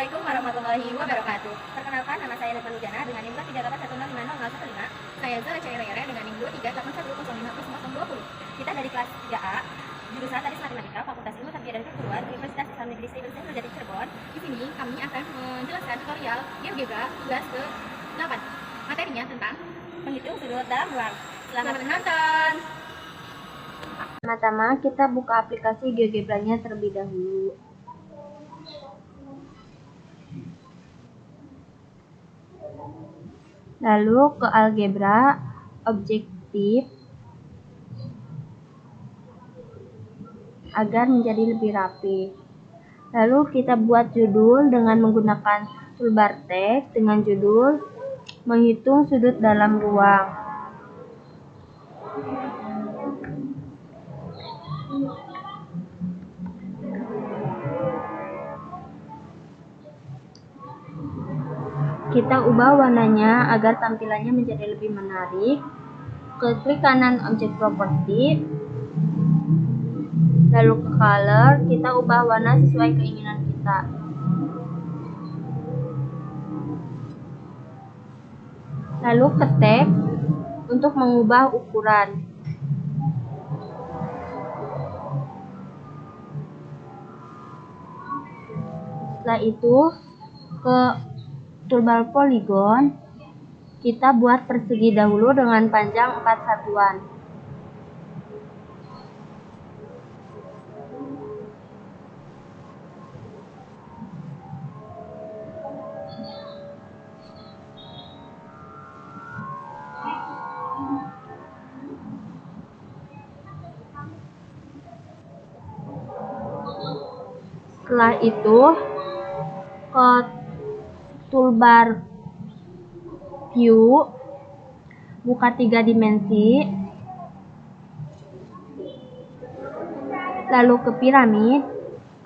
Assalamualaikum warahmatullahi wabarakatuh. Perkenalkan, nama saya Nurul Jana dengan NIM 381650010. Saya Zara Cairayara dengan NIM 238105020. Kita dari kelas 3A, jurusan Teknik Matematika, Fakultas Ilmu Tarbiyah dan Keguruan, Universitas Islam Negeri Sayyidina Nurjati Cirebon. Di sini kami akan menjelaskan tutorial GeoGebra tugas ke-8. Materinya tentang menghitung sudut dalam ruang. Selamat menonton. Pertama-tama kita buka aplikasi GeoGebra-nya terlebih dahulu. Lalu ke algebra, objektif, agar menjadi lebih rapi. Lalu kita buat judul dengan menggunakan toolbar teks dengan judul menghitung sudut dalam ruang. Kita ubah warnanya agar tampilannya menjadi lebih menarik. Klik kanan objek properti, lalu ke color, kita ubah warna sesuai keinginan kita. Lalu ke teks untuk mengubah ukuran. Setelah itu ke toolbar poligon, kita buat persegi dahulu dengan panjang 4 satuan. Setelah itu ke toolbar view, buka 3 dimensi, lalu ke piramid,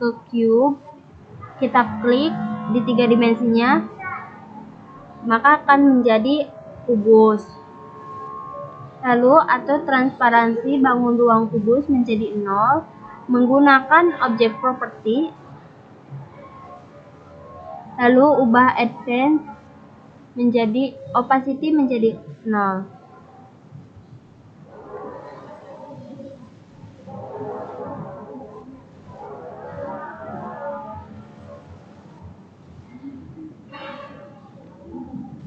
ke cube, kita klik di 3 dimensinya, maka akan menjadi kubus. Lalu atur transparansi bangun ruang kubus menjadi 0 menggunakan objek properti. Lalu ubah advance menjadi opacity menjadi 0.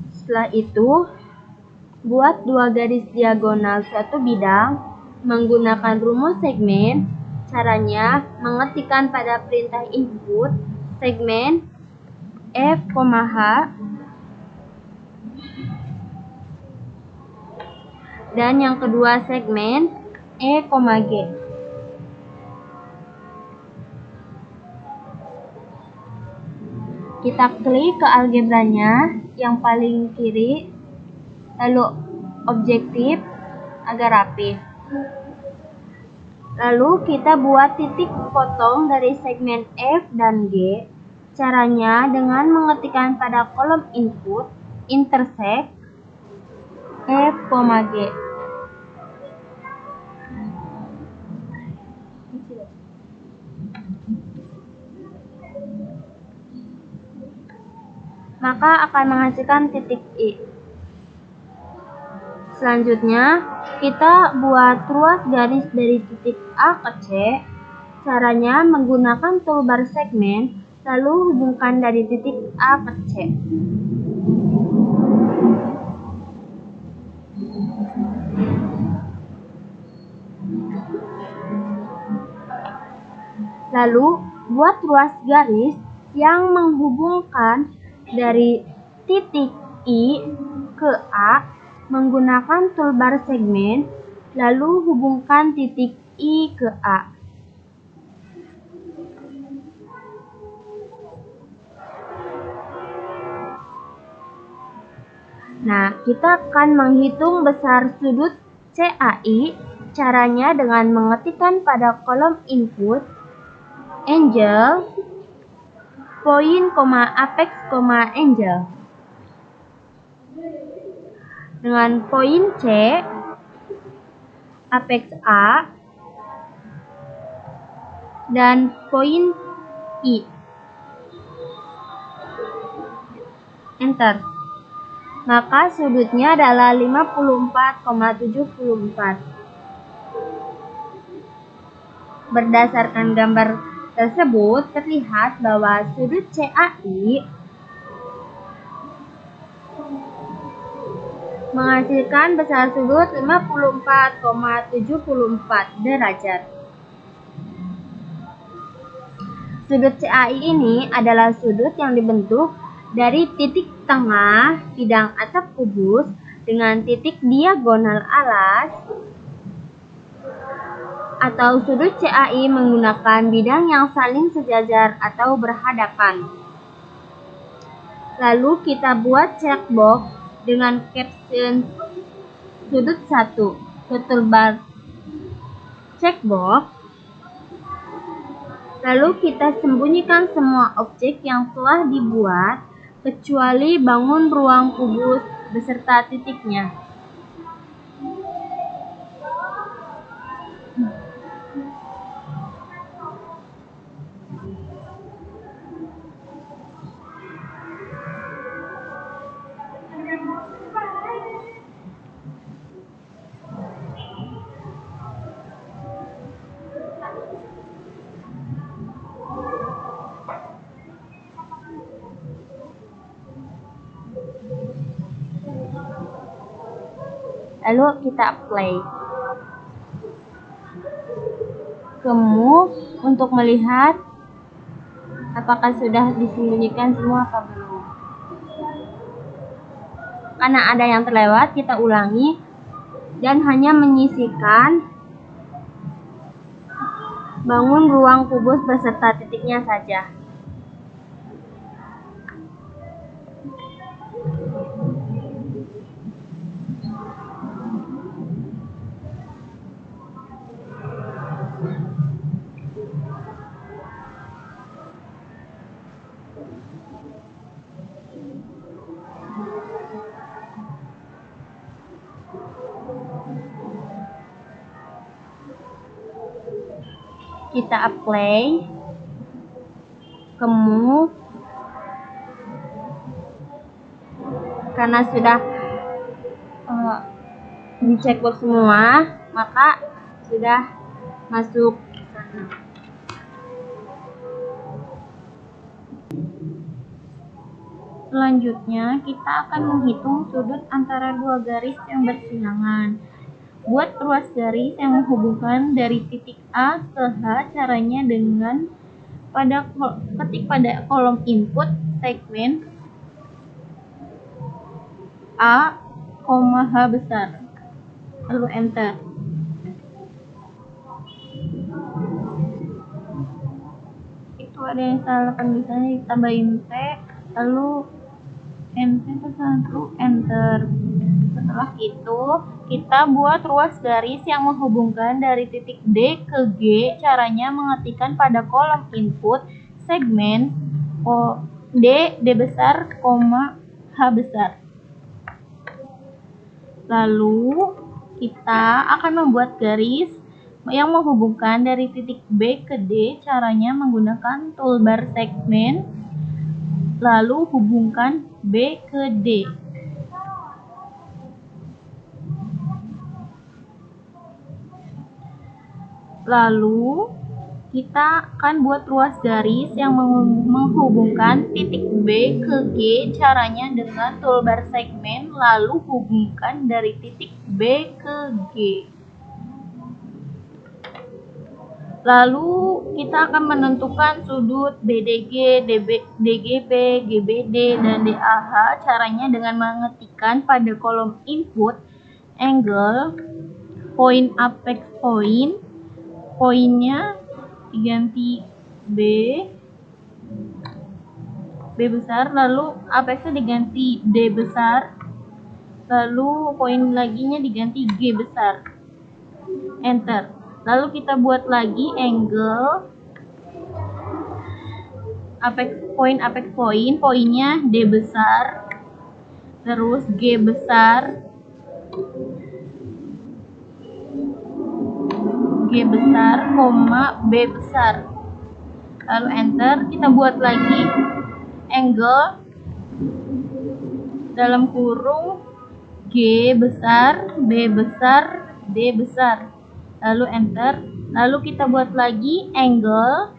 Setelah itu, buat 2 garis diagonal suatu bidang menggunakan rumus segmen. Caranya mengetikkan pada perintah input segmen F, H dan yang kedua segmen E, G. Kita klik ke algebranya yang paling kiri, lalu objektif agar rapi. Lalu kita buat titik potong dari segmen F dan G. Caranya dengan mengetikkan pada kolom input intersect F, G. Maka akan menghasilkan titik I. Selanjutnya, kita buat ruas garis dari titik A ke C. Caranya menggunakan toolbar segmen, lalu hubungkan dari titik A ke C. Lalu, buat ruas garis yang menghubungkan dari titik I ke A menggunakan toolbar segmen, lalu hubungkan titik I ke A. Nah, kita akan menghitung besar sudut CAI. Caranya dengan mengetikkan pada kolom input angle, point, apex, angle. Dengan poin C, apex A, dan poin I. Enter. Maka sudutnya adalah 54,74. Berdasarkan gambar tersebut, terlihat bahwa sudut CAI menghasilkan besar sudut 54,74 derajat. Sudut CAI ini adalah sudut yang dibentuk dari titik tengah bidang atap kubus dengan titik diagonal alas, atau sudut CAI menggunakan bidang yang saling sejajar atau berhadapan. Lalu kita buat checkbox dengan caption sudut 1 ke toolbar checkbox. Lalu kita sembunyikan semua objek yang telah dibuat kecuali bangun ruang kubus beserta titiknya. Lalu kita play. Move untuk melihat apakah sudah disembunyikan semua atau belum. Karena ada yang terlewat, kita ulangi dan hanya menyisihkan bangun ruang kubus beserta titiknya saja. Kita apply, move, karena sudah di checkbox semua, maka sudah masuk sana. Selanjutnya kita akan menghitung sudut antara dua garis yang bersilangan. Buat ruas garis yang menghubungkan dari titik A ke H. Caranya dengan ketik pada kolom input segmen A, H besar, lalu enter. Itu ada yang salah penulisannya, ditambahin T, lalu enter. Setelah itu kita buat ruas garis yang menghubungkan dari titik D ke G. Caranya mengetikkan pada kolom input segmen D besar, H besar. Lalu kita akan membuat garis yang menghubungkan dari titik B ke D. Caranya menggunakan toolbar segmen, lalu hubungkan B ke D. Lalu kita akan buat ruas garis yang menghubungkan titik B ke G. Caranya dengan toolbar segmen, lalu hubungkan dari titik B ke G. Lalu kita akan menentukan sudut BDG, DGB, GBD, dan DAH. Caranya dengan mengetikkan pada kolom input angle, point apex point, poinnya diganti B besar, lalu apexnya diganti D besar, lalu poin laginya diganti G besar, enter. Lalu kita buat lagi angle apex point, poinnya D besar, terus G besar, G besar, B besar, lalu enter. Kita buat lagi angle dalam kurung G besar, B besar, D besar. Lalu enter. Lalu kita buat lagi angle.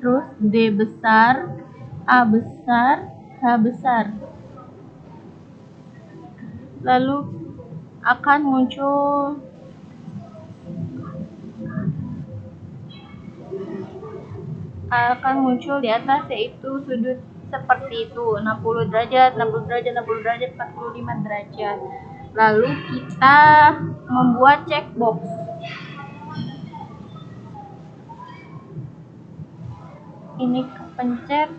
Terus D besar, A besar, H besar. Lalu akan muncul di atas, yaitu sudut seperti itu, 60 derajat, 60 derajat, 60 derajat, 45 derajat. Lalu kita membuat checkbox. Ini kepencet,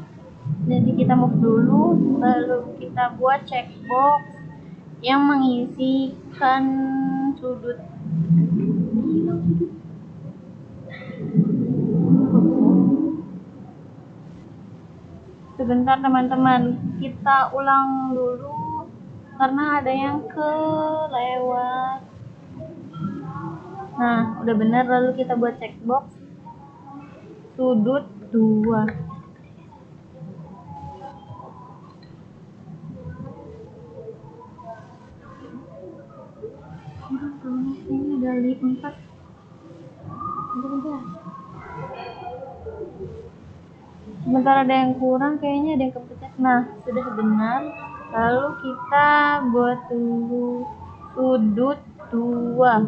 jadi kita move dulu, lalu kita buat checkbox yang mengisikan sudut. Sebentar teman-teman, kita ulang dulu karena ada yang kelewat. Nah, udah benar. Lalu kita buat checkbox sudut 2. Ini ada 4. Sebentar ada yang kurang, kayaknya ada yang kepencet. Nah, sudah benar. Lalu kita buat dulu sudut 2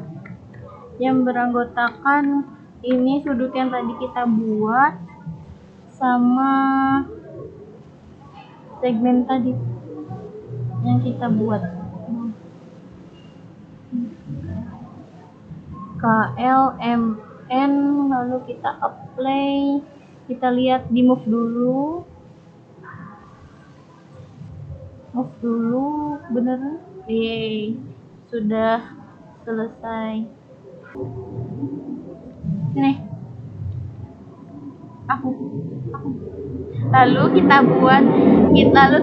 yang beranggotakan ini sudut yang tadi kita buat sama segmen tadi yang kita buat. KLMN, lalu kita apply. Kita lihat di move dulu. Bener? Yeay, sudah selesai. Nih, aku. Lalu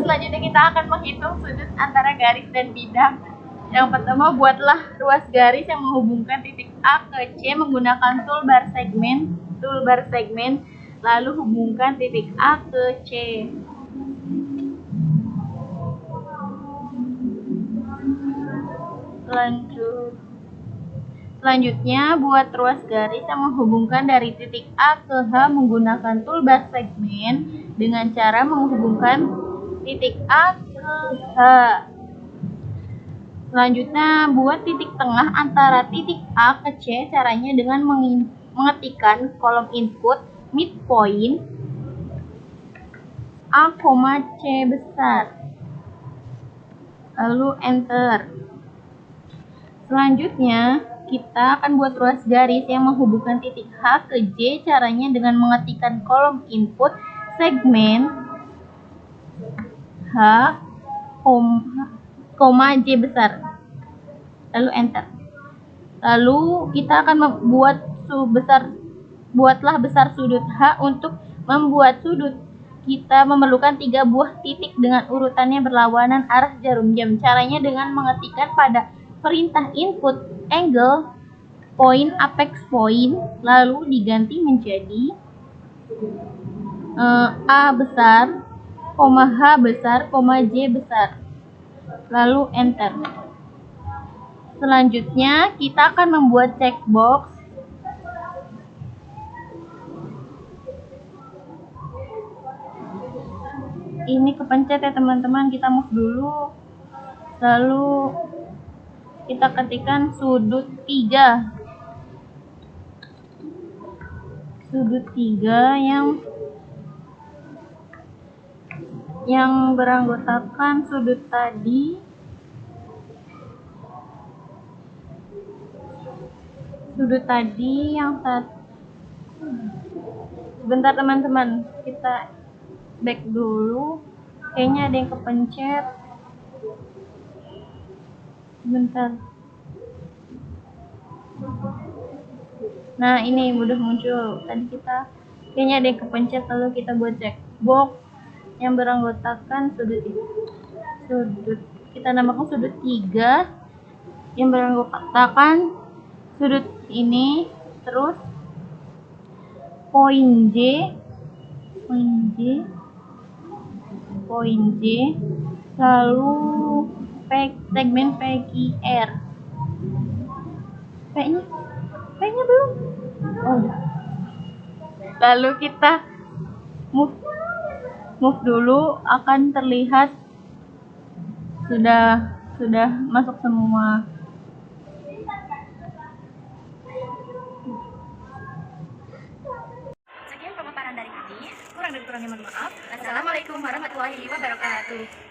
selanjutnya kita akan menghitung sudut antara garis dan bidang. Yang pertama, buatlah ruas garis yang menghubungkan titik A ke C menggunakan toolbar segmen. Lalu hubungkan titik A ke C. Selanjutnya, buat ruas garis yang menghubungkan dari titik A ke H menggunakan toolbar segmen dengan cara menghubungkan titik A ke H. Selanjutnya, buat titik tengah antara titik A ke C. Caranya dengan mengetikkan kolom input midpoint A, C besar. Lalu enter. Selanjutnya, kita akan buat ruas garis yang menghubungkan titik H ke J. Caranya dengan mengetikkan kolom input segmen H, J besar. Lalu enter. Lalu kita akan buatlah besar sudut H. Untuk membuat sudut, kita memerlukan 3 buah titik dengan urutannya berlawanan arah jarum jam. Caranya dengan mengetikkan pada perintah input angle point apex point, lalu diganti menjadi A besar, H besar, J besar. Lalu enter. Selanjutnya kita akan membuat checkbox. Ini kepencet ya teman-teman, kita move dulu. Lalu kita ketikkan sudut 3. Sudut 3 yang beranggotakan sudut tadi. Sebentar teman-teman, kita back dulu. Kayaknya ada yang kepencet. Bentar. Nah, ini udah muncul. Tadi kayaknya ada yang kepencet, lalu kita buat checkbox yang beranggotakan sudut. Kita namakan sudut 3 yang beranggotakan sudut ini. Terus poin J, lalu segmen PQR. P-nya belum. Oh, udah. Lalu kita move dulu, akan terlihat sudah masuk semua. Sekian pemaparan dari kami. Kurang dan kurangnya mohon maaf. Assalamualaikum warahmatullahi wabarakatuh.